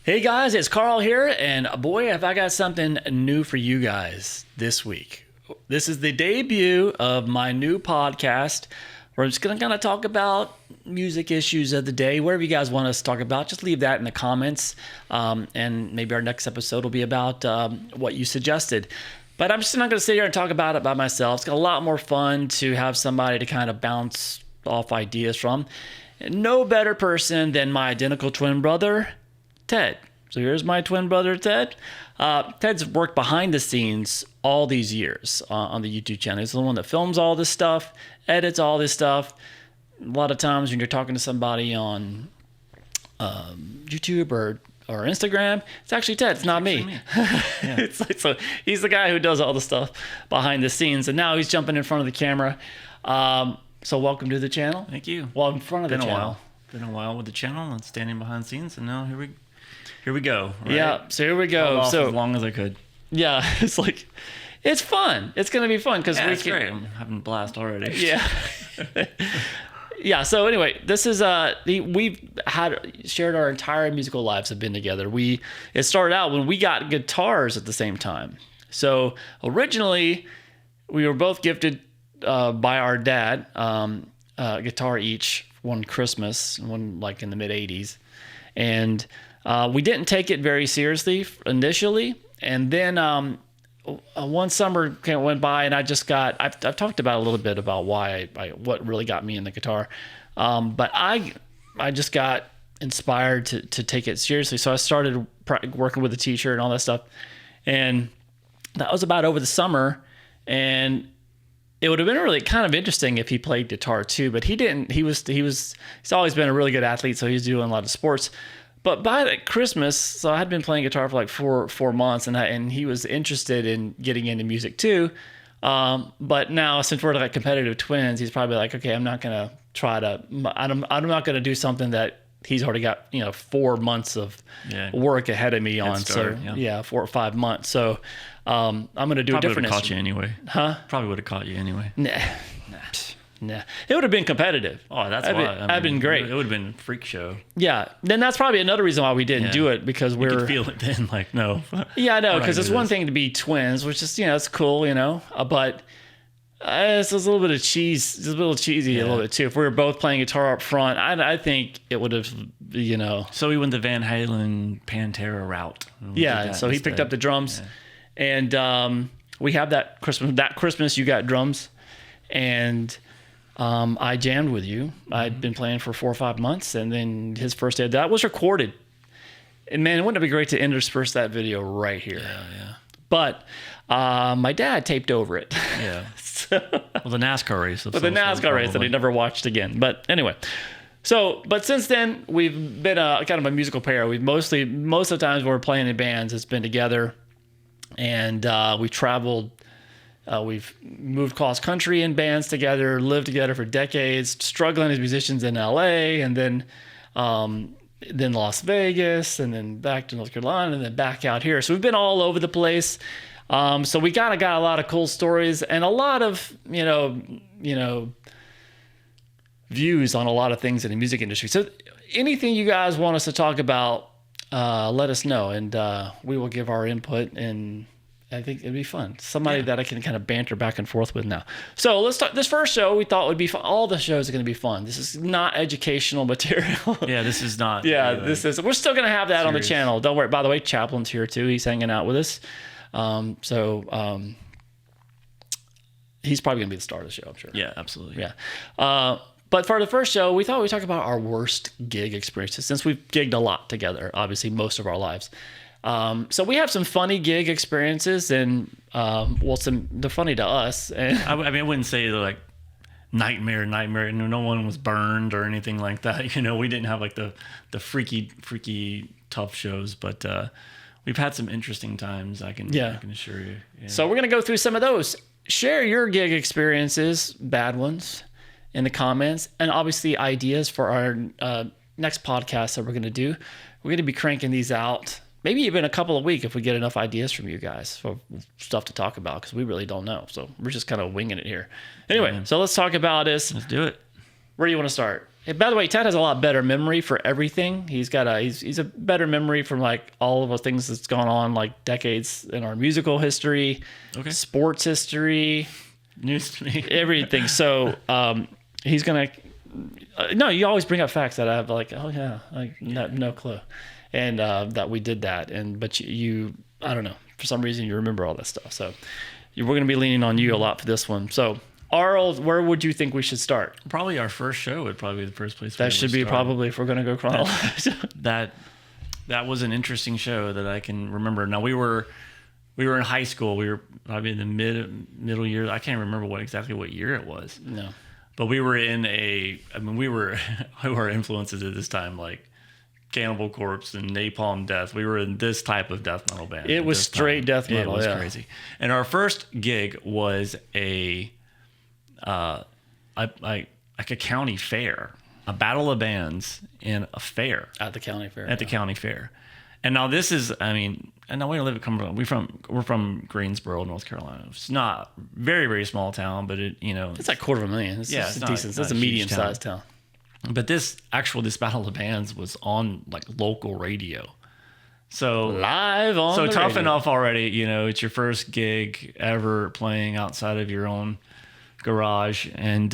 Hey guys, it's Carl here, and boy, have I got something new for you guys this week. This is the debut of my new podcast where I'm just going to kind of talk about music issues of the day. Whatever you guys want us to talk about, just leave that in the comments, and maybe our next episode will be about what you suggested. But I'm just not going to sit here and talk about it by myself. It's got a lot more fun to have somebody to kind of bounce off ideas from. And no better person than my identical twin brother, Ted. So here's my twin brother, Ted. Ted's worked behind the scenes all these years on the YouTube channel. He's the one that films all this stuff, edits all this stuff. A lot of times when you're talking to somebody on YouTube or Instagram, it's actually Ted. It's not me. Yeah. So he's the guy who does all the stuff behind the scenes, and now he's jumping in front of the camera. So welcome to the channel. Thank you. Well, in front of the channel. Been a while with the channel and standing behind the scenes, and now here we go. Right? Yeah, so here we go. So as long as I could. Yeah, it's fun. It's gonna be fun because it's great. I'm having a blast already. Yeah. Yeah. So anyway, this is we've shared our entire musical lives have been together. It started out when we got guitars at the same time. So originally, we were both gifted by our dad a guitar each one Christmas, one like in the mid '80s, and we didn't take it very seriously initially, and then one summer went by, and I've talked about a little bit about what really got me in the guitar, but I just got inspired to take it seriously, so I started working with a teacher and all that stuff, and that was about over the summer, and it would have been really kind of interesting if he played guitar too, but he didn't. He's always been a really good athlete, so he's doing a lot of sports. But by that Christmas, so I had been playing guitar for like four months, and he was interested in getting into music too. But now, since we're like competitive twins, he's probably like, okay, I'm not gonna try to. I'm not gonna do something that he's already got 4 months of work ahead of me on. Start, so yeah, 4 or 5 months. So I'm gonna do probably a different. Probably would have caught you anyway. Huh? Probably would have caught you anyway. Nah. It would have been competitive. Oh, that's that'd been great. It would have been a freak show. Yeah. Then that's probably another reason why we didn't do it, because you could feel it then. Like, no. Yeah, I know, because it's one thing to be twins, which is it's cool, but it's a little bit of cheese. It's a little cheesy a little bit too. If we were both playing guitar up front, I think it would have, So we went the Van Halen Pantera route. Yeah. So he picked up the drums, and we have that Christmas. That Christmas, you got drums, and I jammed with you. I'd been playing for 4 or 5 months, and then his first day that was recorded. And man, wouldn't it be great to intersperse that video right here? Yeah. But my dad taped over it. Yeah. Well, the NASCAR race. But the NASCAR race that he never watched again. But anyway, but since then we've been kind of a musical pair. Most of the times when we're playing in bands, it's been together, and we've traveled. We've moved cross country in bands together, lived together for decades, struggling as musicians in LA, and then Las Vegas, and then back to North Carolina, and then back out here. So we've been all over the place. So we kind of got a lot of cool stories and a lot of, views on a lot of things in the music industry. So anything you guys want us to talk about, let us know, and we will give our input, and I think it'd be fun. Somebody that I can kind of banter back and forth with now. So let's start. This first show we thought would be fun. All the shows are going to be fun. This is not educational material. Yeah, this is not. This is. We're still going to have that on the channel. Don't worry. By the way, Chaplin's here too. He's hanging out with us. He's probably going to be the star of the show, I'm sure. Yeah, absolutely. Yeah. But for the first show, we thought we'd talk about our worst gig experiences, since we've gigged a lot together, obviously, most of our lives. So we have some funny gig experiences, and they're funny to us. And I wouldn't say they're like nightmare. No one was burned or anything like that. We didn't have like the freaky tough shows, but we've had some interesting times. I can assure you. Yeah. So we're gonna go through some of those. Share your gig experiences, bad ones, in the comments, and obviously ideas for our next podcast that we're gonna do. We're gonna be cranking these out. Maybe even a couple of weeks if we get enough ideas from you guys for stuff to talk about, because we really don't know. So we're just kind of winging it here. Anyway, so let's talk about this. Let's do it. Where do you want to start? And by the way, Ted has a lot better memory for everything. He's a better memory from like all of the things that's gone on like decades in our musical history, sports history, news to me, everything. So he's gonna. No, you always bring up facts that I have like, oh yeah, like no clue, and that we did that, but you I don't know, for some reason you remember all that stuff. So we're gonna be leaning on you a lot for this one. So. Arl, where would you think we should start? Probably our first show would probably be the first place. That should be probably if we're going to go chronological. That was an interesting show that I can remember. Now we were in high school. We were probably in the middle year. I can't remember exactly what year it was. No, but we were in we were who were influences at this time like Cannibal Corpse and Napalm Death. We were in this type of death metal band. It was straight death metal. It was crazy. And our first gig was like a county fair, a battle of bands in a fair at the county fair. The county fair, and now this is, and now we don't live at Cumberland. We're from Greensboro, North Carolina. It's not very very small town, but it's like $250,000. It's decent. It's a medium sized town. But this battle of bands was on like local radio. So live on. So the tough radio. enough already. It's your first gig ever playing outside of your own garage, and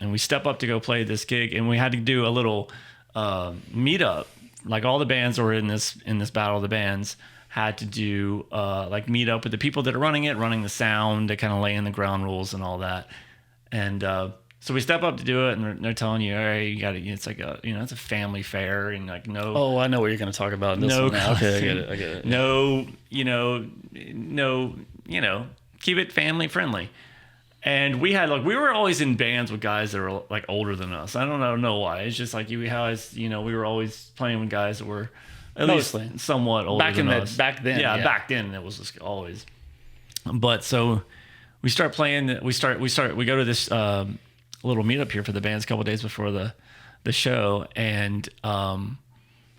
we step up to go play this gig, and we had to do a little meetup. Like all the bands that were in this battle of the bands had to do like meet up with the people that are running the sound, to kind of lay in the ground rules and all that. And so we step up to do it, and they're telling you, all right, you got to. It's like it's a family fair, and like no. Oh, I know what you're going to talk about. In this one now. Okay, I get it. No, keep it family friendly. And we were always in bands with guys that were like older than us. I don't know why. It's just like we were always playing with guys that were at least somewhat older than us. Back then. Yeah, back then it was just always. But so we start playing. We go to this little meetup here for the bands a couple of days before the show, and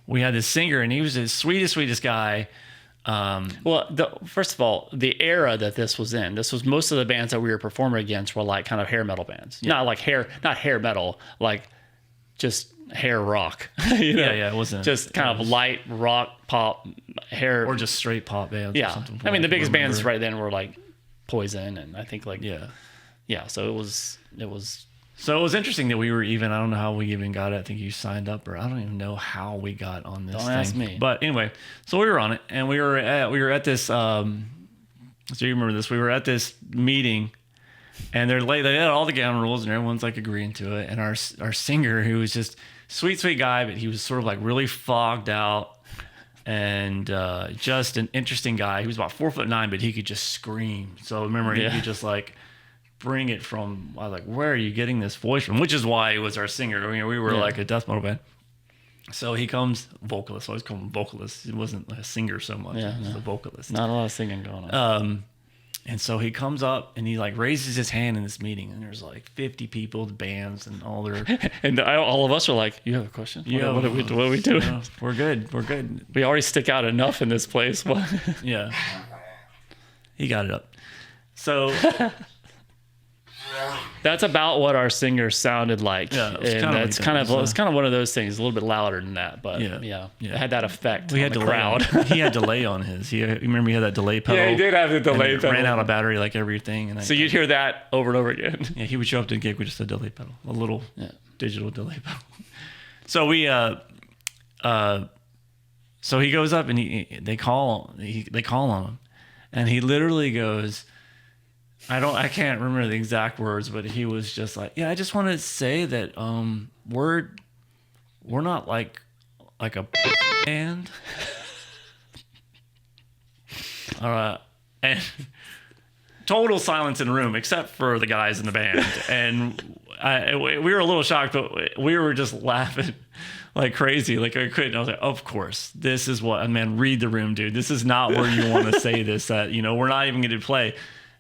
we had this singer, and he was the sweetest guy. First of all, the era that this was most of the bands that we were performing against were like kind of hair metal bands. Yeah. Not hair metal, like just hair rock. Yeah, it wasn't just kind of light rock, pop, hair, or just straight pop bands. Yeah, or something I mean the biggest bands right then were like Poison, and I think like yeah. So it was. So it was interesting that we were even. I don't know how we even got it. I think you signed up, or I don't even know how we got on this. Don't ask me. But anyway, so we were on it, and we were at this. So you remember this? We were at this meeting, and they had all the ground rules, and everyone's like agreeing to it. And our singer, who was just sweet guy, but he was sort of like really fogged out, and just an interesting guy. He was about 4'9", but he could just scream. So remember, he could just like. Bring it from. I was like, where are you getting this voice from? Which is why he was our singer. We were like a death metal band. So he comes vocalist. I always call him vocalist. He wasn't a singer so much. Yeah, he was a vocalist. Not a lot of singing going on. And so he comes up and he like raises his hand in this meeting, and there's like 50 people, the bands, and all their. And all of us are like, "You have a question? Yeah. What are we doing? We're good. We're good. We already stick out enough in this place." Yeah. He got it up. So. That's about what our singer sounded like. Yeah, it's kind of one of those things, a little bit louder than that, but yeah. It had that effect. On the crowd. He had delay on his. Remember he had that delay pedal. Yeah, he did have the delay pedal. Ran out of battery like everything. And so you'd hear that over and over again. Yeah, he would show up to the gig with just a delay pedal, a little digital delay pedal. So we so he goes up and they call on him, and he literally goes. I can't remember the exact words, but he was just like, yeah, I just want to say that we're not like a band. And total silence in the room except for the guys in the band. And we were a little shocked, but we were just laughing like crazy. Like I couldn't. I was like, of course, this is what, man, read the room, dude. This is not where you want to say this, that, we're not even going to play.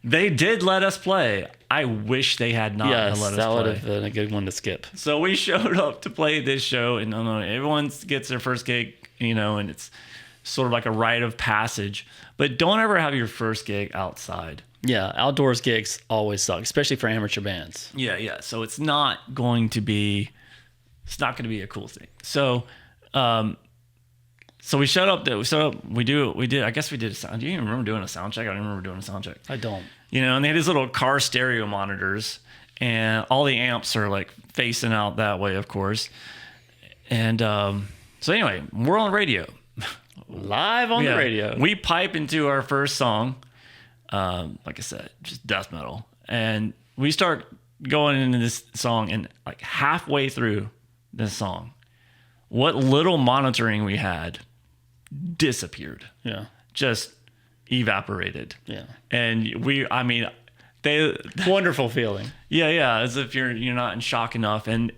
They did let us play. I wish they had not let us play. Yes, that would have been a good one to skip. So we showed up to play this show, and everyone gets their first gig, and it's sort of like a rite of passage. But don't ever have your first gig outside. Yeah, outdoors gigs always suck, especially for amateur bands. Yeah. So it's not going to be It's not going to be a cool thing. So, so we showed up. We did. I guess we did a sound. Do you even remember doing a sound check? I don't remember doing a sound check. I don't. You know, and they had these little car stereo monitors, and all the amps are like facing out that way, of course. And so anyway, we're on the radio, live on the radio. We pipe into our first song. Like I said, just death metal, and we start going into this song, and like halfway through this song, what little monitoring we had disappeared. Yeah. Just evaporated. Yeah. And they wonderful feeling. Yeah, as if you're not in shock enough. And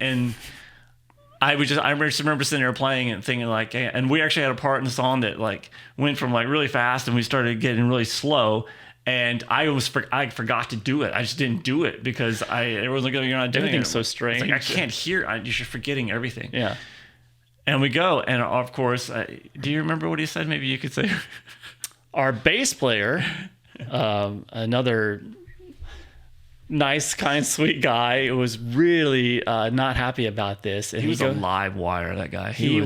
I just remember sitting there playing and thinking like, hey, and we actually had a part in the song that like went from like really fast and we started getting really slow. And I forgot to do it. I just didn't do it because everyone's like, oh, you're not doing Everything's it. so strange. It's like, I can't hear. You're just forgetting everything. Yeah. And we go, and of course, do you remember what he said? Maybe you could say. Our bass player, another nice, kind, sweet guy, was really not happy about this. And he was a live wire. That guy. He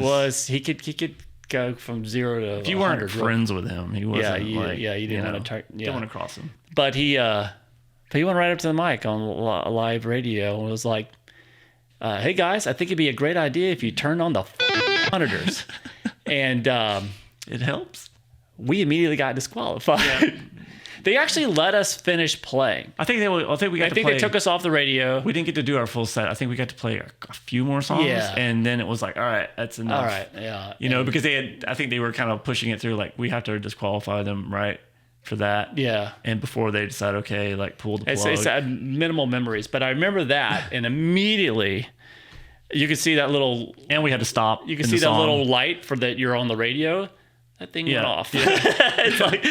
could go from 0 to. If you weren't friends with him, he wasn't. You didn't want to. Don't want to cross him. But he went right up to the mic on live radio and was like, "Hey guys, I think it'd be a great idea if you turned on the monitors." And it helps. We immediately got disqualified. Yeah. They actually let us finish playing. I think they took us off the radio. We didn't get to do our full set. I think we got to play a few more songs. Yeah. And then it was like, all right, that's enough. All right. Yeah. Because I think they were kind of pushing it through. Like we have to disqualify them, right, for that. Yeah. And before they decide, okay, like pull the plug. It's minimal memories, but I remember that, and immediately you could see that little. And we had to stop. You could see that little light for that you're on the radio. That thing went off. Yeah. It's like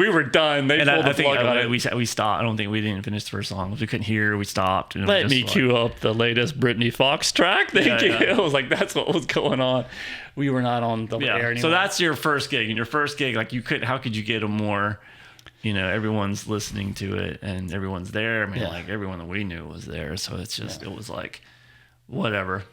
we were done. They pulled the plug on it. We stopped. I don't think we didn't finish the first song. We couldn't hear. We stopped. And Let me cue up the latest Britney Fox track. Thank you. Yeah. I was like, that's what was going on. We were not on the air anymore. So that's your first gig. And your first gig, like how could you get a more, everyone's listening to it and everyone's there. I mean, like everyone that we knew was there. So it's just, it was like, whatever,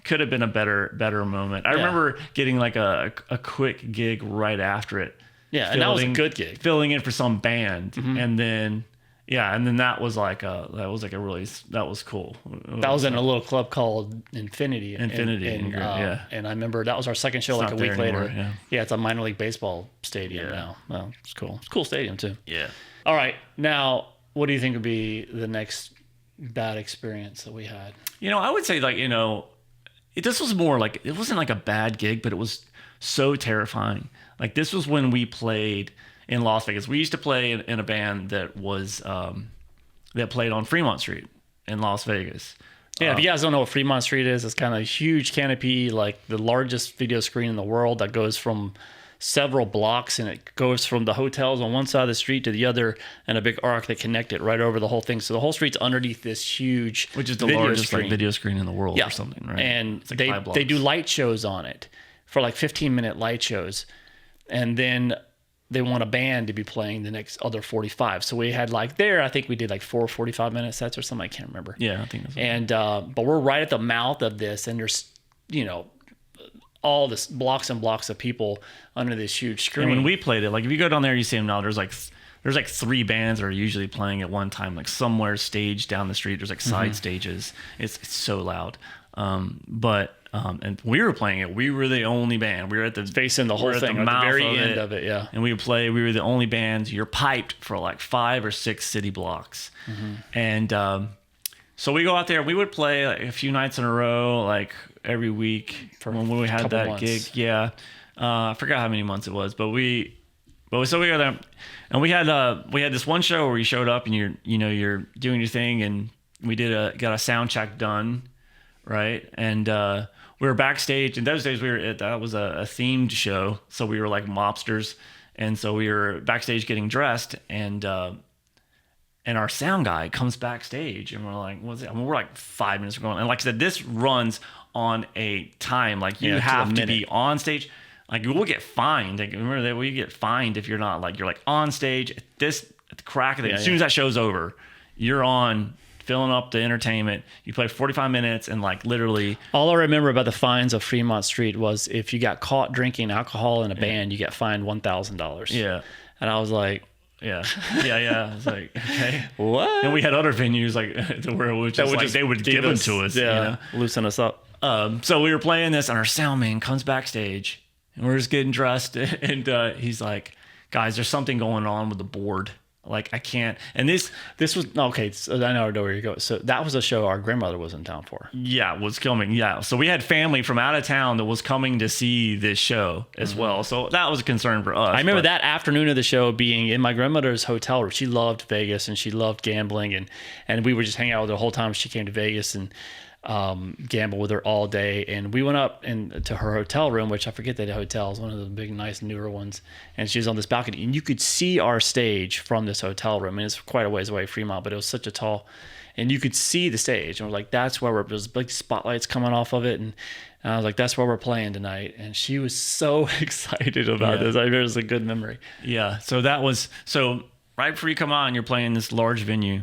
could have been a better moment. I remember getting like a quick gig right after it. Yeah, and that was a good gig. Filling in for some band, and then that was that was cool. That was in a little club called Infinity. And I remember that was our second show, like a week later. Yeah, it's a minor league baseball stadium now. Well, it's cool. It's a cool stadium too. Yeah. All right, now what do you think would be the next bad experience that we had? I would say this was more like, it wasn't like a bad gig, but it was so terrifying. Like this was when we played in Las Vegas. We used to play in a band that was that played on Fremont Street in Las Vegas. Yeah, if you guys don't know what Fremont Street is, it's kind of a huge canopy, like the largest video screen in the world that goes from several blocks, and it goes from the hotels on one side of the street to the other, and a big arc that connect it right over the whole thing. So the whole street's underneath this huge, which is the largest like video screen in the world or something, right? And like they do light shows on it for like 15-minute light shows, and then they want a band to be playing the next other 45. So we had I think we did like 4 45-minute sets or something. I can't remember. Yeah, I think that's and but we're right at the mouth of this, and there's all this blocks and blocks of people under this huge screen. And when we played it, like if you go down there, you see them now. There's like 3 bands that are usually playing at one time, like somewhere staged down the street. There's like side stages. It's so loud. And we were playing it. We were the only band. We were at the facing the whole thing, at the very end of it. Yeah. And we were the only bands. You're piped for like 5 or 6 city blocks. And so we go out there. We would play like a few nights in a row, like every week when we had that months. Gig. Yeah. I forgot how many months it was, so we go there, and we had this one show where you showed up and you're doing your thing, and we got a sound check done, right? And we were backstage. In those days, that was a themed show, so we were like mobsters, and so we were backstage getting dressed, and our sound guy comes backstage, and we're like, what's it? I mean, we're like 5 minutes going, and like I said, this runs on a time, like you have to be on stage. Like we'll get fined. Like, remember that we get fined if you're not you're on stage at the crack of it. As soon as that show's over, you're on filling up the entertainment. You play 45 minutes and like literally. All I remember about the fines of Fremont Street was if you got caught drinking alcohol in a band, you get fined $1,000. Yeah. And I was like, yeah. I was like, okay. what? And we had other venues like where they would give them to us. Yeah. Loosen us up. So we were playing this and our sound man comes backstage and we're just getting dressed. And he's like, guys, there's something going on with the board. Like I can't, and this was okay. So I know where you go. So that was a show our grandmother was in town for. Yeah, was coming. Yeah, so we had family from out of town that was coming to see this show as well. So that was a concern for us. I remember that afternoon of the show being in my grandmother's hotel room. She loved Vegas and she loved gambling, and we would just hang out with her the whole time she came to Vegas and gamble with her all day. And we went up to her hotel room, which I forget that hotel is one of the big, nice, newer ones. And she was on this balcony, and you could see our stage from this hotel room. And it's quite a ways away, Fremont, but it was such a tall, and you could see the stage. And we're like, that's where there's big spotlights coming off of it. And I was like, that's where we're playing tonight. And she was so excited about this. I remember it was a good memory. Yeah. So right before you come on, you're playing this large venue.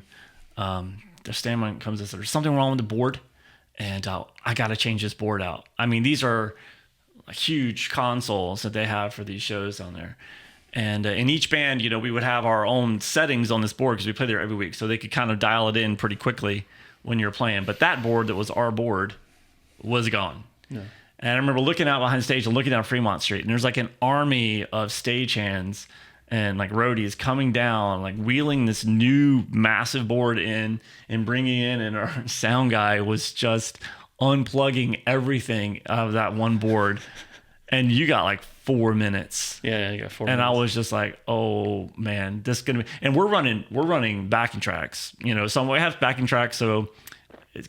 The standman comes and says, there's something wrong with the board. And I got to change this board out. I mean, these are huge consoles that they have for these shows on there. And in each band, we would have our own settings on this board because we play there every week. So they could kind of dial it in pretty quickly when you're playing. But that board that was our board was gone. Yeah. And I remember looking out behind the stage and looking down Fremont Street. And there's like an army of stagehands and like roadies coming down, like wheeling this new massive board in and bringing in, and our sound guy was just unplugging everything out of that one board. And you got like 4 minutes. Yeah, you got 4 minutes. And I was just like, oh man, this is gonna be. And we're running backing tracks. So we have backing tracks. So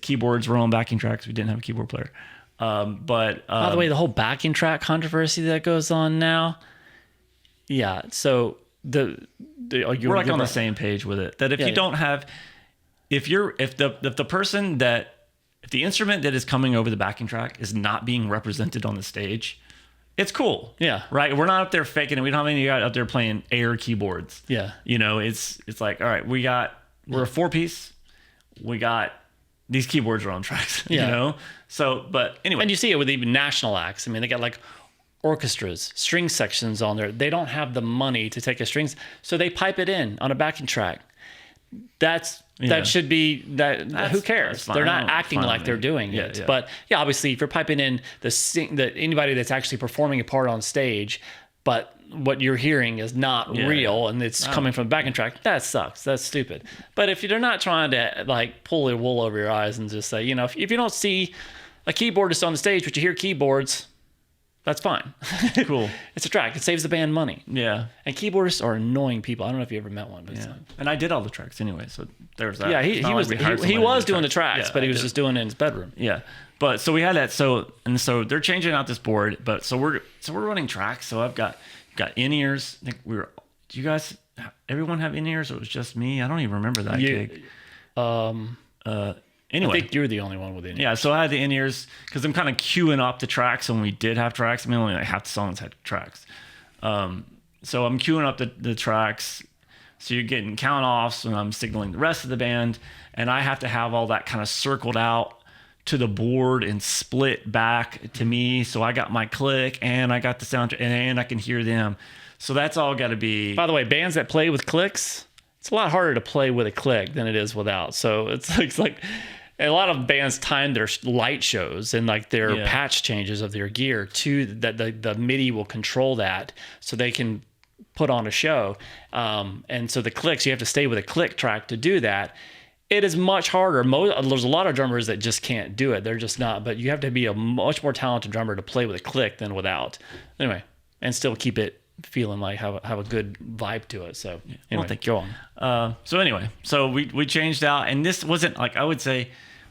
keyboards were on backing tracks. We didn't have a keyboard player. But by the way, the whole backing track controversy that goes on now. Yeah, so we're like on the same page with it. That if you don't have, if the instrument that is coming over the backing track is not being represented on the stage, it's cool. Yeah, right. We're not up there faking it. We don't have any guy up there playing air keyboards. Yeah, it's like, all right, we're a 4-piece. We got these keyboards are on tracks. Yeah. So, but anyway, and you see it with even national acts. I mean, they got like orchestras, string sections on there. They don't have the money to take a strings, so they pipe it in on a backing track. That should be that. Who cares? They're not acting like they're doing it. Yeah. But yeah, obviously, if you're piping in anybody that's actually performing a part on stage, but what you're hearing is not real and it's coming from a backing track, that sucks. That's stupid. But if you're not trying to like pull the wool over your eyes and just say, if you don't see a keyboardist on the stage, but you hear keyboards, that's fine. Cool. It's a track. It saves the band money. Yeah. And keyboardists are annoying people. I don't know if you ever met one. But and I did all the tracks anyway, so there's that. Yeah, he was doing the tracks, but he was just doing it in his bedroom. Yeah. But so we had that. So they're changing out this board. But so we're running tracks. So I've got in-ears. I think do you guys, everyone have in-ears, or it was just me? I don't even remember that gig. Anyway, I think you're the only one with in-ears. Yeah, so I had the in-ears because I'm kind of queuing up the tracks when we did have tracks. I mean, only like half the songs had tracks. So I'm queuing up the tracks. So you're getting count-offs, and I'm signaling the rest of the band. And I have to have all that kind of circled out to the board and split back to me. So I got my click, and I got the sound, and I can hear them. So that's all got to be... By the way, bands that play with clicks, it's a lot harder to play with a click than it is without. So it's like a lot of bands time their light shows and like their patch changes of their gear to that the MIDI will control that so they can put on a show. And so the clicks, you have to stay with a click track to do that. It is much harder. There's a lot of drummers that just can't do it. They're just not. But you have to be a much more talented drummer to play with a click than without. Anyway, and still keep it feeling like have a good vibe to it. So anyway, go on. So we changed out, and this wasn't like, I would say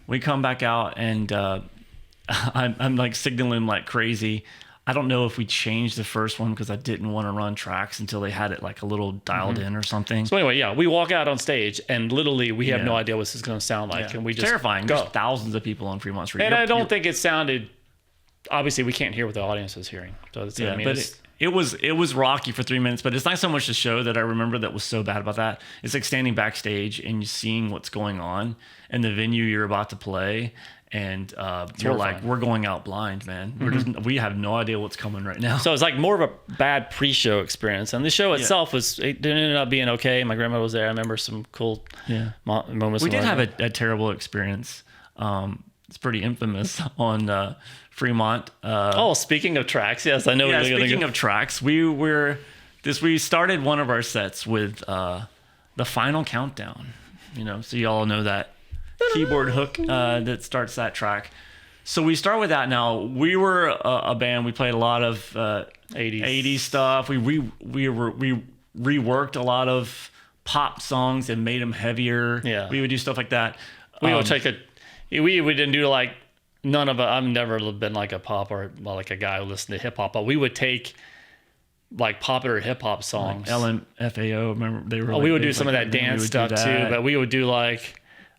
we come back out, and I'm like signaling like crazy. I don't know if we changed the first one because I didn't want to run tracks until they had it like a little dialed in or something. So anyway, we walk out on stage and literally we have no idea what this is going to sound like. And we just terrifying. Go. There's thousands of people on Fremont Street. And I don't think it sounded, obviously we can't hear what the audience is hearing. So it's, it was rocky for 3 minutes, but it's not so much the show that I remember that was so bad about that. It's like standing backstage and you seeing what's going on in the venue you're about to play. And you're like, we're going out blind, man. We have no idea what's coming right now. So it's like more of a bad pre-show experience, and the show itself it ended up being okay. My grandma was there. I remember some cool moments. We did have a terrible experience. It's pretty infamous on Fremont. Speaking of tracks, yes, I know. Yeah, speaking of tracks, we started one of our sets with the Final Countdown. So you all know that keyboard hook that starts that track. So we start with that. Now we were a band. We played a lot of 80s stuff. We reworked a lot of pop songs and made them heavier. Yeah, we would do stuff like that. We would take we didn't do like none of it. I've never been like a pop or like a guy who listened to hip hop, but we would take like popular hip hop songs. Like LMFAO, remember they were. We would do some of that dance stuff too, but we would do like.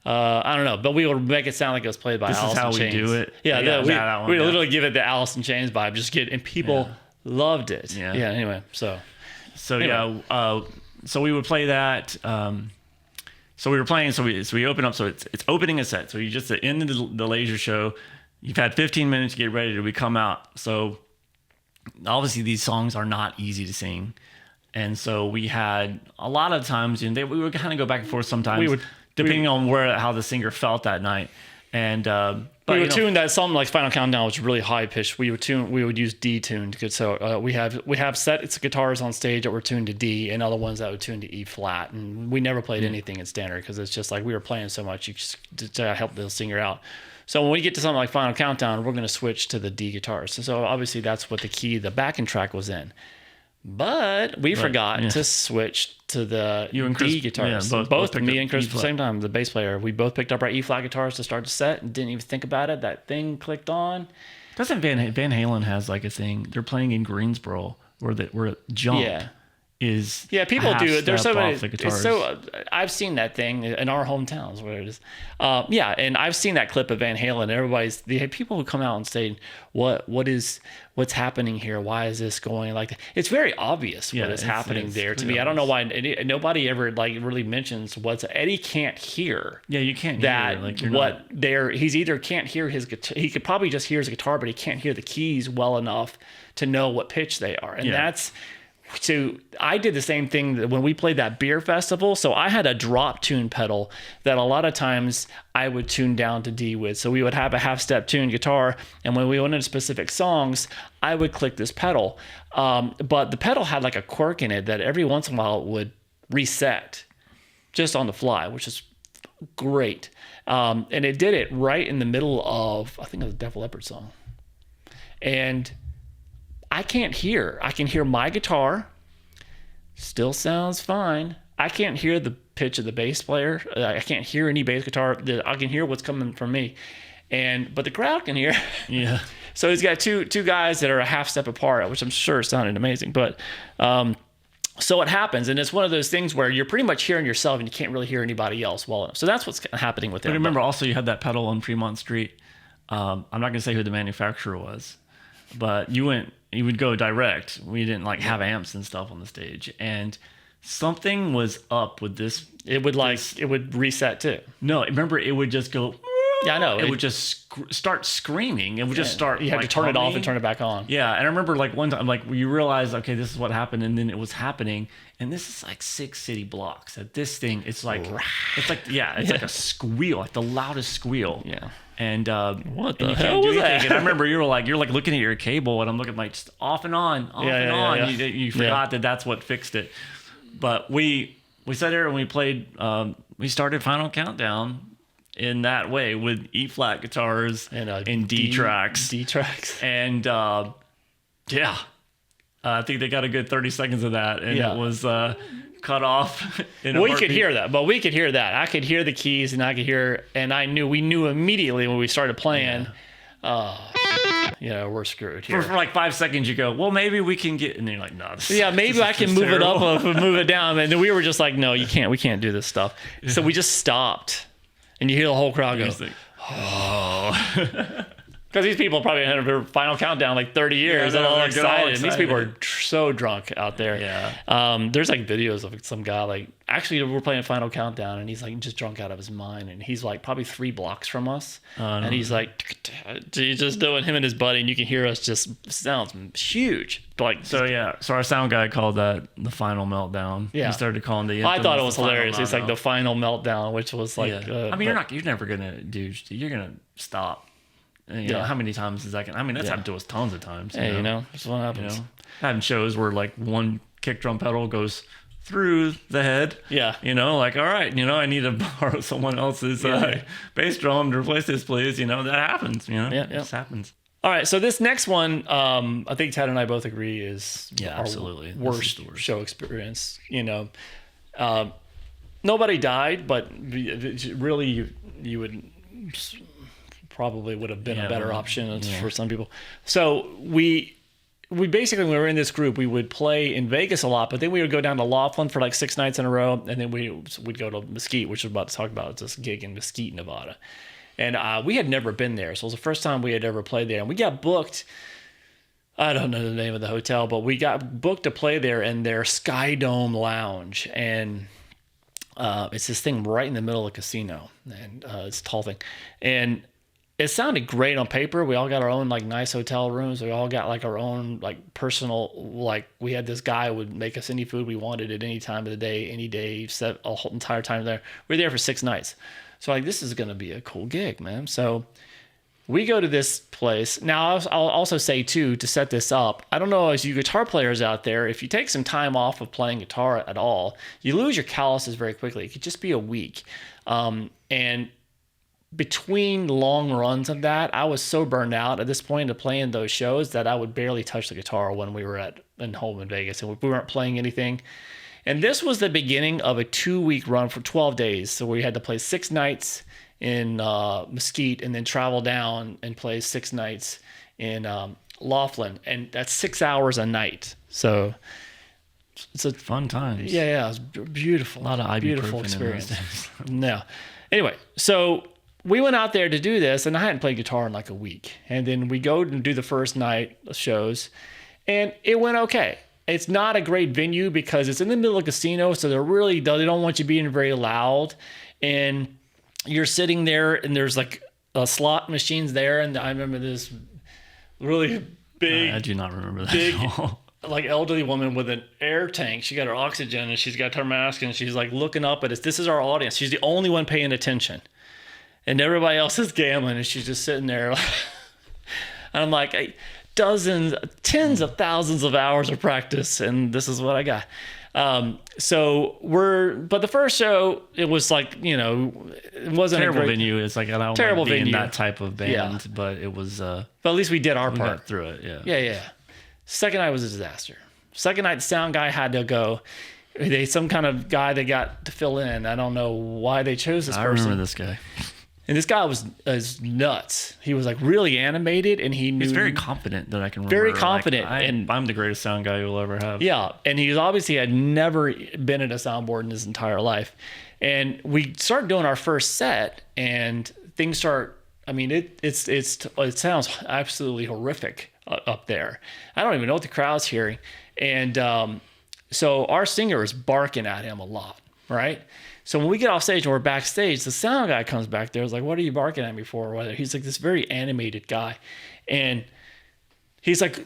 I don't know, but we would make it sound like it was played by Alice in Chains. This is how we do it. Yeah, we literally give it the Alice in Chains vibe, and people loved it. Yeah. Anyway, so we would play that. So we were playing. So we open up. So it's opening a set. So you just at the end of the laser show, you've had 15 minutes to get ready to come out. So obviously these songs are not easy to sing, and so we had a lot of times, and we would kind of go back and forth sometimes. Depending on how the singer felt that night. And we would tune that something like Final Countdown, which is really high pitched. We would use D tuned. So we have set guitars on stage that were tuned to D, and other ones that would tune to E flat. And we never played anything in standard because it's just like we were playing so much to help the singer out. So when we get to something like Final Countdown, we're going to switch to the D guitars. So obviously that's what the backing track was in. But we forgot to switch to the D guitars. Yeah, both me and Chris at the same time, the bass player. We both picked up our E flat guitars to start the set and didn't even think about it. That thing clicked on. Doesn't Van Halen has like a thing? They're playing in Greensboro where Jump is. Yeah, people do it. There's so many. I've seen that thing in our hometowns where it is. And I've seen that clip of Van Halen. The people who come out and say, what's happening here? Why is this going like that? It's very obvious what is happening there to me. Obvious. I don't know why nobody ever really mentions Eddie can't hear. Yeah, you can't hear he's either can't hear his guitar. He could probably just hear his guitar, but he can't hear the keys well enough to know what pitch they are. And that's. So I did the same thing when we played that beer festival. So I had a drop tune pedal that a lot of times I would tune down to D with. So we would have a half step tune guitar. And when we went into specific songs, I would click this pedal. But the pedal had like a quirk in it that every once in a while it would reset just on the fly, which is great. And it did it right in the middle of, I think it was a Def Leppard song. And I can't hear. I can hear my guitar. Still sounds fine. I can't hear the pitch of the bass player. I can't hear any bass guitar. I can hear what's coming from me, but the crowd can hear. Yeah. So he's got two guys that are a half step apart, which I'm sure sounded amazing. But so it happens, and it's one of those things where you're pretty much hearing yourself, and you can't really hear anybody else well enough. So that's what's happening with it. But remember, also you had that pedal on Fremont Street. I'm not going to say who the manufacturer was, but you would go direct. We didn't have amps and stuff on the stage, and something was up with this. It would reset too. No, remember it would just go. Yeah, I know. It would just start screaming. It would just start. You had to turn it off and turn it back on. Yeah, and I remember one time, you realize, okay, this is what happened, and then it was happening, and this is like 6 city blocks. At this thing, it's like like a squeal, like the loudest squeal. Yeah. And what the hell was that? And I remember you're looking at your cable, and I'm looking just off and on, and on. Yeah. You forgot that that's what fixed it. But we sat there and we played. We started Final Countdown in that way with E flat guitars and D tracks. And I think they got a good 30 seconds of that, and it was cut off. We could hear that, but we could hear that. I could hear the keys, and we knew immediately when we started playing. We're screwed here. For like 5 seconds, you go, well, maybe we can get, and you're like, no. Maybe I can move it up or move it down. And then we were just like, no, you can't. We can't do this stuff. Yeah. So we just stopped, and you hear the whole crowd go, oh. Because these people probably had their Final Countdown 30 years and all excited. And these people are so drunk out there. Yeah. There's like videos of some guy, like, actually we're playing Final Countdown and he's like just drunk out of his mind, and he's like probably 3 blocks from us, and he's like he's just doing him and his buddy, and you can hear us, just sounds huge. Like, So our sound guy called that the final meltdown. Yeah. He started calling the. I thought it was the final hilarious. It's like the final meltdown, which was like, I mean, you're never gonna you're gonna stop. You know, how many times is that gonna? I mean, that's happened to us tons of times. Hey, that's what happens. You know, having shows where like one kick drum pedal goes through the head. Yeah. You know, like, all right, I need to borrow someone else's bass drum to replace this, please. You know, that happens. You know, it just happens. All right, so this next one, I think Ted and I both agree is our absolutely worst show experience. Nobody died, but really you would probably would have been a better option for some people. So we basically, when we were in this group, we would play in Vegas a lot, but then we would go down to Laughlin for like 6 nights in a row, and then we'd go to Mesquite, which we're about to talk about. It's this gig in Mesquite, Nevada. And we had never been there. So it was the first time we had ever played there. And we got booked. I don't know the name of the hotel, but we got booked to play there in their Sky Dome Lounge. And it's this thing right in the middle of the casino. And it's a tall thing. And it sounded great on paper. We all got our own like nice hotel rooms. We all got like our own like personal, like we had this guy who would make us any food we wanted at any time of the day, any day, set a whole entire time there. We were there for 6 nights. So like, this is going to be a cool gig, man. So we go to this place. Now, I'll also say, too, to set this up, I don't know, as you guitar players out there, if you take some time off of playing guitar at all, you lose your calluses very quickly. It could just be a week. And between long runs of that, I was so burned out at this point of playing those shows that I would barely touch the guitar when we were home in Vegas. And we weren't playing anything. And this was the beginning of a 2-week run for 12 days. So we had to play 6 nights in Mesquite and then travel down and play 6 nights in Laughlin. And that's 6 hours a night. So it's a fun times. Yeah, it was beautiful. A lot of beautiful experience. No. Anyway, so we went out there to do this, and I hadn't played guitar in like a week. And then we go and do the first night shows, and it went okay. It's not a great venue because it's in the middle of a casino, so they don't want you being very loud. And you're sitting there, and there's like slot machines there. And I remember this really big, I do not remember that at all. Like elderly woman with an air tank. She got her oxygen, and she's got her mask, and she's like looking up at us. This is our audience. She's the only one paying attention, and everybody else is gambling, and she's just sitting there. And I'm like, dozens, tens of thousands of hours of practice, and this is what I got. But the first show, it was like, it wasn't terrible a great venue. It's like, I don't terrible like being venue. that type of band, but it was, but at least we did our we part. got through it. Yeah. Yeah. Second night was a disaster. Second night, the sound guy had to go. Some kind of guy they got to fill in. I don't know why they chose this person. I remember this guy. And this guy was nuts. He was like really animated, and he knew. He's very confident that I can remember. Very confident. And I'm the greatest sound guy you'll ever have. Yeah. And he obviously had never been at a soundboard in his entire life. And we start doing our first set, and things start, I mean, it sounds absolutely horrific up there. I don't even know what the crowd's hearing. And so our singer is barking at him a lot, right? So when we get off stage and we're backstage, the sound guy comes back there. He's like, "What are you barking at me for?" He's like this very animated guy. And he's like,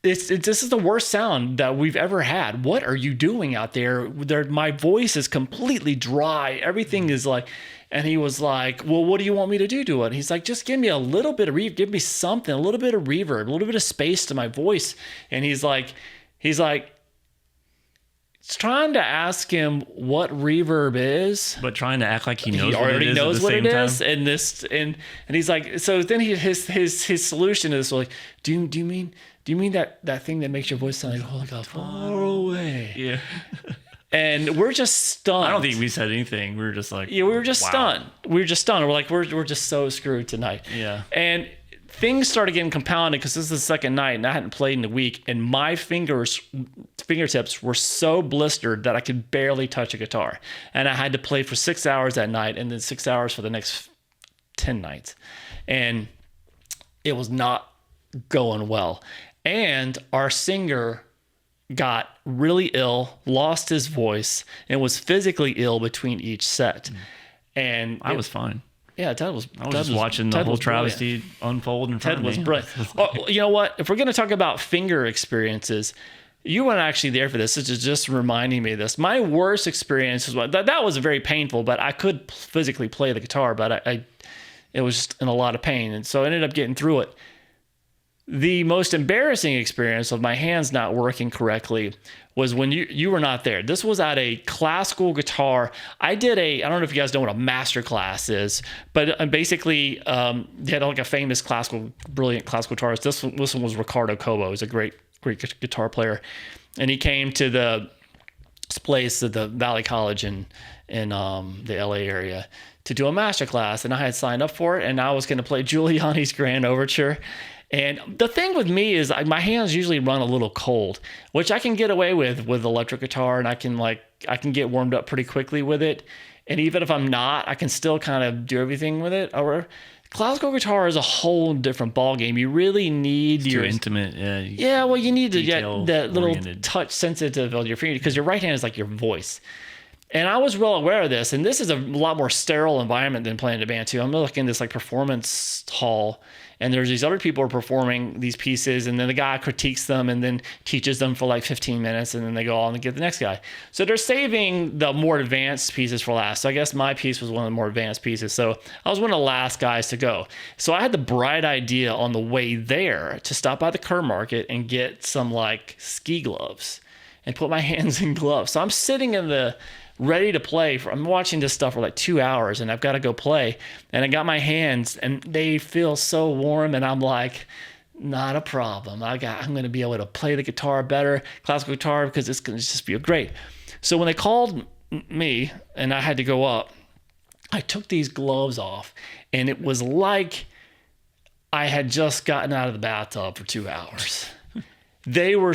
this is the worst sound that we've ever had. What are you doing out there? My voice is completely dry. Everything is like, and he was like, "Well, what do you want me to do to it?" And he's like, "Just give me a little bit of reverb, give me something, a little bit of reverb, a little bit of space to my voice." And he's like, trying to ask him what reverb is, but trying to act like he knows. He already knows what it is, time. and he's like, so then his solution is like, do you mean that thing that makes your voice sound like far away? Yeah. And we're just stunned. I don't think we said anything. We were just like, yeah, we were just stunned. We were just stunned. We're like, we're just so screwed tonight. Yeah. And things started getting compounded because this is the second night and I hadn't played in a week, and my fingertips were so blistered that I could barely touch a guitar. And I had to play for 6 hours that night and then 6 hours for the next 10 nights. And it was not going well. And our singer got really ill, lost his voice, and was physically ill between each set. And I was fine. Yeah, Ted was. I was just watching the whole travesty unfold in front of me. Ted was brilliant. Oh, you know what? If we're going to talk about finger experiences, you weren't actually there for this. This is just reminding me of this. My worst experience was that was very painful, but I could physically play the guitar, but it was just in a lot of pain, and so I ended up getting through it. The most embarrassing experience of my hands not working correctly was when you were not there. This was at a classical guitar. I don't know if you guys know what a master class is, but basically, they had like a famous brilliant classical guitarist. This one was Ricardo Cobo. He's a great guitar player. And he came to this place at the Valley College in the LA area to do a master class. And I had signed up for it, and I was going to play Giuliani's Grand Overture. And the thing with me is my hands usually run a little cold, which I can get away with electric guitar, and I can get warmed up pretty quickly with it. And even if I'm not, I can still kind of do everything with it. Or classical guitar is a whole different ballgame. You really need too intimate. Yeah, well, you need to get that little touch sensitive on your finger, because your right hand is like your voice. And I was well aware of this, and this is a lot more sterile environment than playing in a band too. I'm looking in this like performance hall, and there's these other people who are performing these pieces, and then the guy critiques them and then teaches them for like 15 minutes, and then they go on and get the next guy. So they're saving the more advanced pieces for last. So I guess my piece was one of the more advanced pieces. So I was one of the last guys to go. So I had the bright idea on the way there to stop by the Kerr Market and get some like ski gloves and put my hands in gloves. So I'm sitting in the ready to play. I'm watching this stuff for like 2 hours, and I've got to go play. And I got my hands, and they feel so warm, and I'm like, not a problem. I'm going to be able to play the guitar better, classical guitar, because it's going to just feel great. So when they called me and I had to go up, I took these gloves off, and it was like I had just gotten out of the bathtub for 2 hours. They were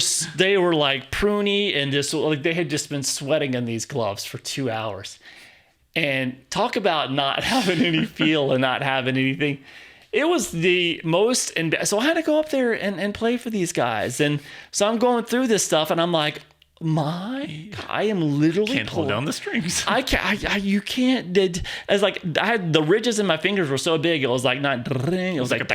like pruny, and just like they had just been sweating in these gloves for 2 hours. And talk about not having any feel and not having anything. It was the most, so I had to go up there and play for these guys. And so I'm going through this stuff, and I'm like, I am literally can't hold down the strings. You can't. It's like I had the ridges in my fingers were so big. It was like not. It was like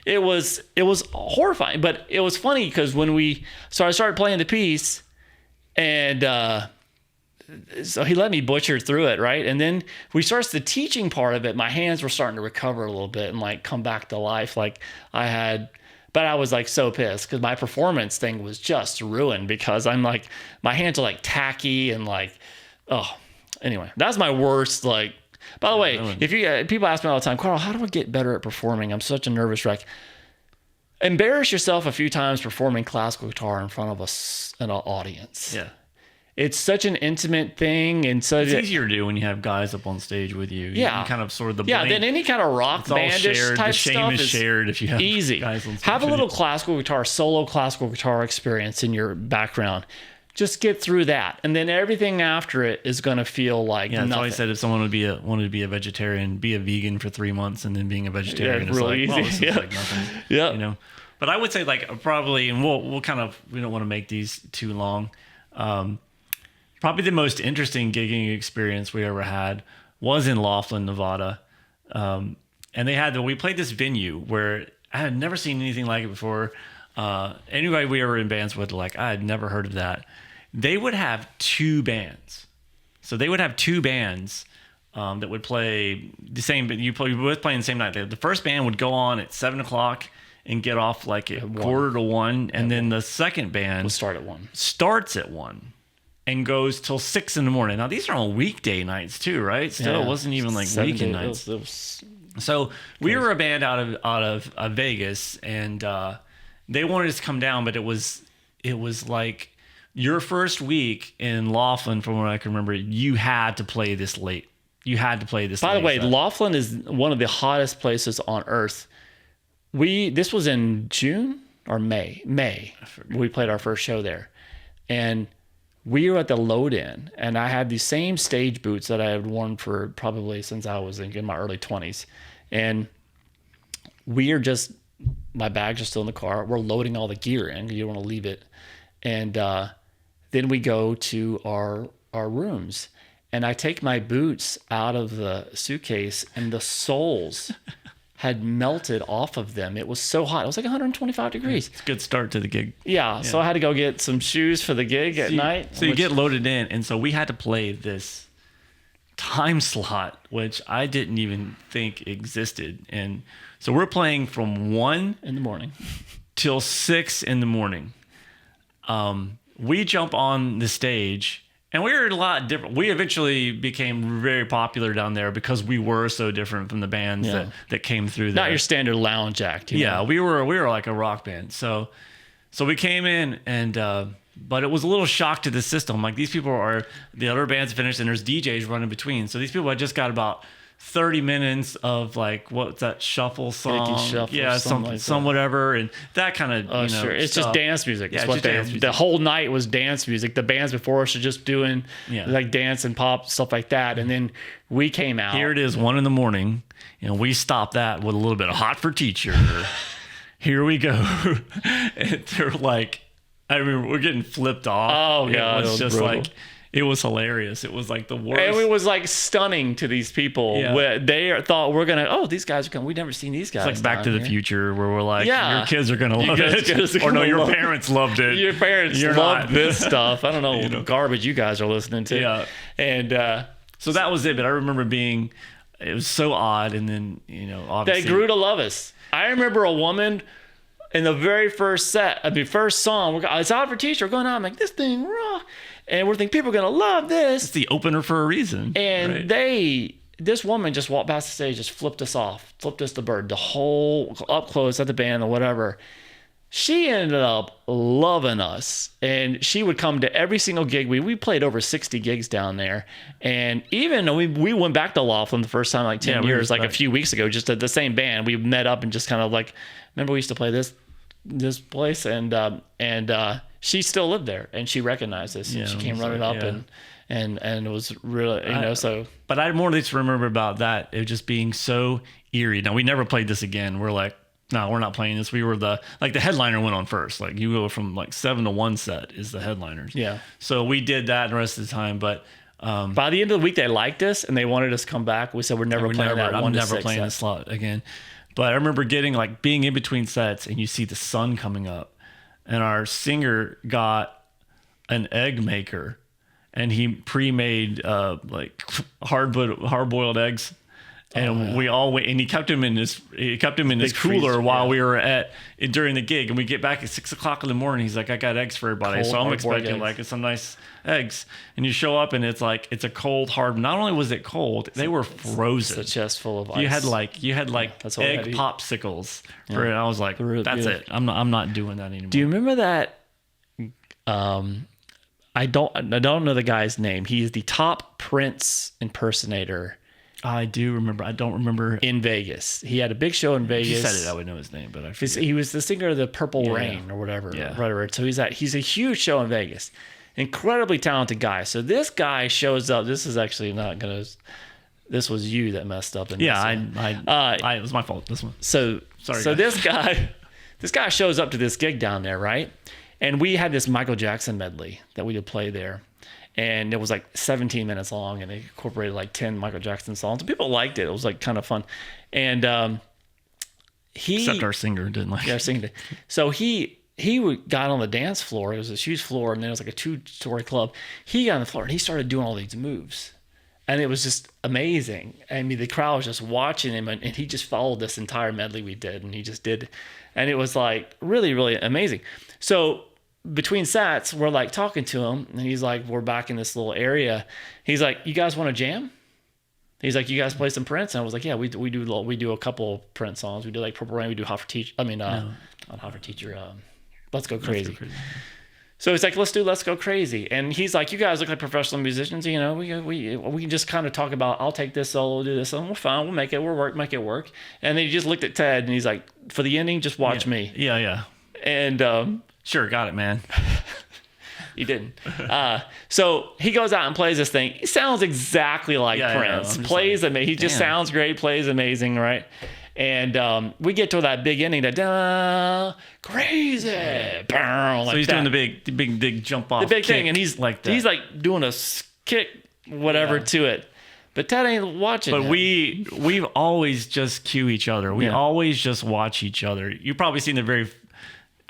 it was horrifying. But it was funny because I started playing the piece, and so he let me butcher through it, right? And then we started the teaching part of it. My hands were starting to recover a little bit and like come back to life, like I had. But I was like so pissed because my performance thing was just ruined because I'm like, my hands are like tacky and like, anyway, that's my worst. Like, by the way, if you people ask me all the time, Carl, how do I get better at performing? I'm such a nervous wreck. Embarrass yourself a few times performing classical guitar in front of an audience. Yeah. It's such an intimate thing, and so it's easier to do when you have guys up on stage with you. Yeah, you can kind of sort of the blame. Then any kind of rock bandish type the shame stuff is shared if you have easy. Guys on stage. Have a little solo classical guitar experience in your background. Just get through that, and then everything after it is going to feel like nothing. That's why I said if someone wanted to be a vegetarian, be a vegan for 3 months, and then being a vegetarian is really like, easy. Well, this is like nothing. Yeah, you know. But I would say like probably, and we don't want to make these too long. Probably the most interesting gigging experience we ever had was in Laughlin, Nevada. And we played this venue where I had never seen anything like it before. Anybody we ever in bands with, like, I had never heard of that. They would have 2 bands. So they would have 2 bands that would play the same, but you both playing the same night. The first band would go on at 7:00 and get off like at 1:45, and then the second band will start at 1. Starts at 1. And goes till 6 a.m. Now these are on weekday nights too, right? Still, it wasn't even like weekend nights. So we were a band out of Vegas, and they wanted us to come down, but it was like your first week in Laughlin, from what I can remember. You had to play this late. By the way, Laughlin is one of the hottest places on earth. This was in June or May. We played our first show there, and we were at the load-in, and I had these same stage boots that I had worn for probably since I was in my early 20s. And we are just my bags are still in the car. We're loading all the gear in. You don't want to leave it. And then we go to our rooms. And I take my boots out of the suitcase, and the soles had melted off of them. It was so hot. It was like 125 degrees. It's a good start to the gig. Yeah. So I had to go get some shoes for the gig at night. So you get loaded in. And so we had to play this time slot, which I didn't even think existed. And so we're playing from 1 in the morning till 6 in the morning. We jump on the stage, and we were a lot different. We eventually became very popular down there because we were so different from the bands that came through there. Not your standard lounge act. You know? We were like a rock band. So we came in, and but it was a little shock to the system. Like, these people are, the other bands finished, and there's DJs running between. So these people had just got about 30 minutes of, like, what's that shuffle song? Shuffle, some whatever, and that kind of sure. It's stuff. just dance music. Yeah, The whole night was dance music. The bands before us were just doing like dance and pop stuff like that, and then we came out. Here it is, 1 a.m, and we stopped that with a little bit of Hot for Teacher. Here we go. And they're like, I remember we're getting flipped off. Oh god, it was just brutal. like, it was hilarious. It was like the worst. And it was like stunning to these people. Yeah. They thought we're gonna. These guys are coming. We've never seen these guys. It's like Back to the Future, where we're like, your kids are gonna love it, or no, your parents loved it. Your parents loved this stuff. I don't know, garbage you guys are listening to. Yeah, and so that was it. But I remember it was so odd, and then obviously they grew to love us. I remember a woman in the very first first song. It's Out for Teacher. We're going on. I'm like, this thing raw. And we're thinking people are gonna love this. It's the opener for a reason. And this woman just walked past the stage, just flipped us the bird, the whole up close at the band or whatever. She ended up loving us, and she would come to every single gig. We played over 60 gigs down there, and even though we went back to Laughlin the first time, like 10 years, like a few weeks ago, just at the same band. We met up and just kind of like, remember we used to play this place, and she still lived there, and she recognized us. Yeah, she came running up, and it was really, so. But I more or less remember about that, it just being so eerie. Now, we never played this again. We're like, no, we're not playing this. We were the headliner went on first. Like, you go from like 7 to 1 set is the headliners. Yeah. So we did that the rest of the time, but by the end of the week, they liked us and they wanted us to come back. We said, we're never playing that 1 to 6 never playing the slot again. But I remember being in between sets, and you see the sun coming up, and our singer got an egg maker, and he pre-made like hard-boiled eggs, and we all went, and he kept him in this cooler while we were during the gig, and we get back at 6 o'clock in the morning. He's like, I got eggs for everybody, so I'm expecting like some nice eggs, and you show up, and it's a cold hard. Not only was it cold, they were frozen. It's a chest full of ice. You had like egg popsicles for it. I was like, that's it. I'm not doing that anymore. Do you remember that? I don't know the guy's name. He is the top Prince impersonator. I do remember. I don't remember. In Vegas. He had a big show in Vegas. If you said it, I would know his name, but I forget. He was the singer of the Purple Rain or whatever. Yeah. Whatever. So he's a huge show in Vegas. Incredibly talented guy. So this guy shows up. This is actually not going to... This was you that messed up. In it was my fault, this one. Sorry. So this guy shows up to this gig down there, right? And we had this Michael Jackson medley that we would play there. And it was like 17 minutes long, and they incorporated like 10 Michael Jackson songs. And people liked it. It was like kind of fun. And except our singer didn't like it. Yeah, our singer did. So he got on the dance floor. It was a huge floor, and then it was like a 2-story club. He got on the floor, and he started doing all these moves. And it was just amazing. I mean, the crowd was just watching him, and he just followed this entire medley we did, and he just did. And it was like really, really amazing. So between sets, we're like talking to him, and he's like, we're back in this little area. He's like, you guys want to jam? He's like, you guys play some Prince? And I was like, yeah, we do a couple Prince songs. We do like Purple Rain. We do Hot for Teacher. not Hot for Teacher. Let's Go Crazy. So he's like, let's Go Crazy. And he's like, you guys look like professional musicians. You know, we can just kind of talk about, I'll take this solo, do this, and we're fine. We'll make it work. And then he just looked at Ted, and he's like, for the ending, just watch me. Yeah. And sure, got it, man. He didn't. So he goes out and plays this thing. He sounds exactly like Prince. Plays amazing. He just sounds great, plays amazing, right? And we get to that big ending, that crazy. So he's doing the big jump off, the big thing, and he's like that. He's like doing a kick, whatever to it. But Ted ain't watching. But we've always just cue each other. We always just watch each other. You've probably seen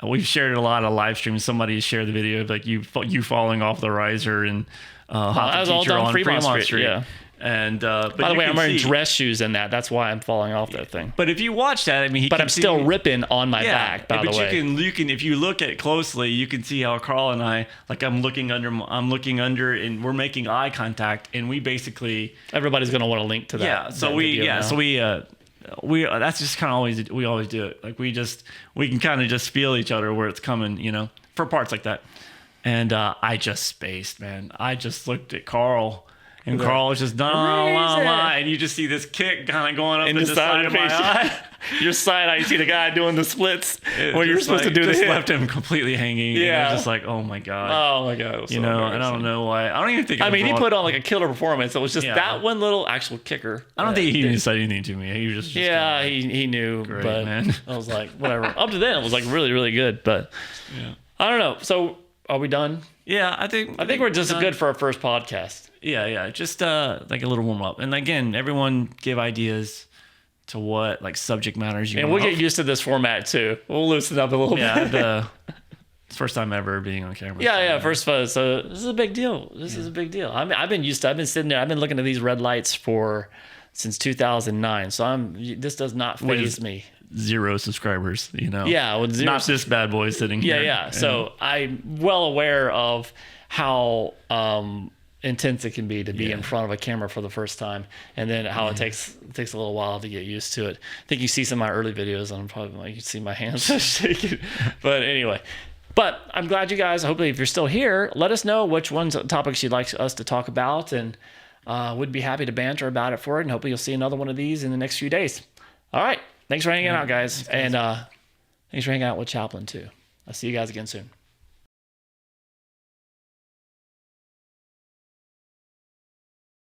we've shared a lot of live streams. Somebody shared the video of like you falling off the riser and hot the teacher on Fremont Street. Yeah. And but by the way, I'm wearing dress shoes in that. That's why I'm falling off that thing. But if you watch that, I mean, I'm still ripping on my back. By the way, you can if you look at it closely, you can see how Carl and I, like, I'm looking under, and we're making eye contact, and we basically everybody's gonna want to link to that. Yeah. So we that's just kind of we always do it. Like we can kind of just feel each other where it's coming, you know, for parts like that. And I just spaced, man. I just looked at Carl. And Carl was just and you just see this kick kind of going up in the side of my eye. Your side eye, you see the guy doing the splits where you're supposed to do the hit. Left him completely hanging. Yeah, and I was just like, oh my god. Oh my god. You know, and I don't know why. I don't even think. I mean, he put on like a killer performance. It was just that one little actual kicker. I don't think he even said anything to me. He was just he knew. Great, but man. I was like, whatever. Up to then, it was like really, really good. But I don't know. So are we done? Yeah, I think we're just good for our first podcast. Yeah. Just like a little warm up. And again, everyone give ideas to what like subject matters you want. And we'll get used to this format too. We'll loosen up a little bit. Yeah, it's first time ever being on camera. First time. So this is a big deal. I mean, I've been sitting there. I've been looking at these red lights since 2009. So this does not faze me. 0 subscribers, you know. Yeah, with 0. Not this bad boy sitting here. Yeah. So I'm well aware of how intense it can be to be in front of a camera for the first time, and then how it takes a little while to get used to it. I think you see some of my early videos, and I'm probably like, you see my hands shaking. But anyway, I'm glad you guys. Hopefully, if you're still here, let us know which topics you'd like us to talk about, and we'd be happy to banter about it for it. And hopefully, you'll see another one of these in the next few days. All right. Thanks for hanging out, guys. And thanks for hanging out with Chaplin, too. I'll see you guys again soon.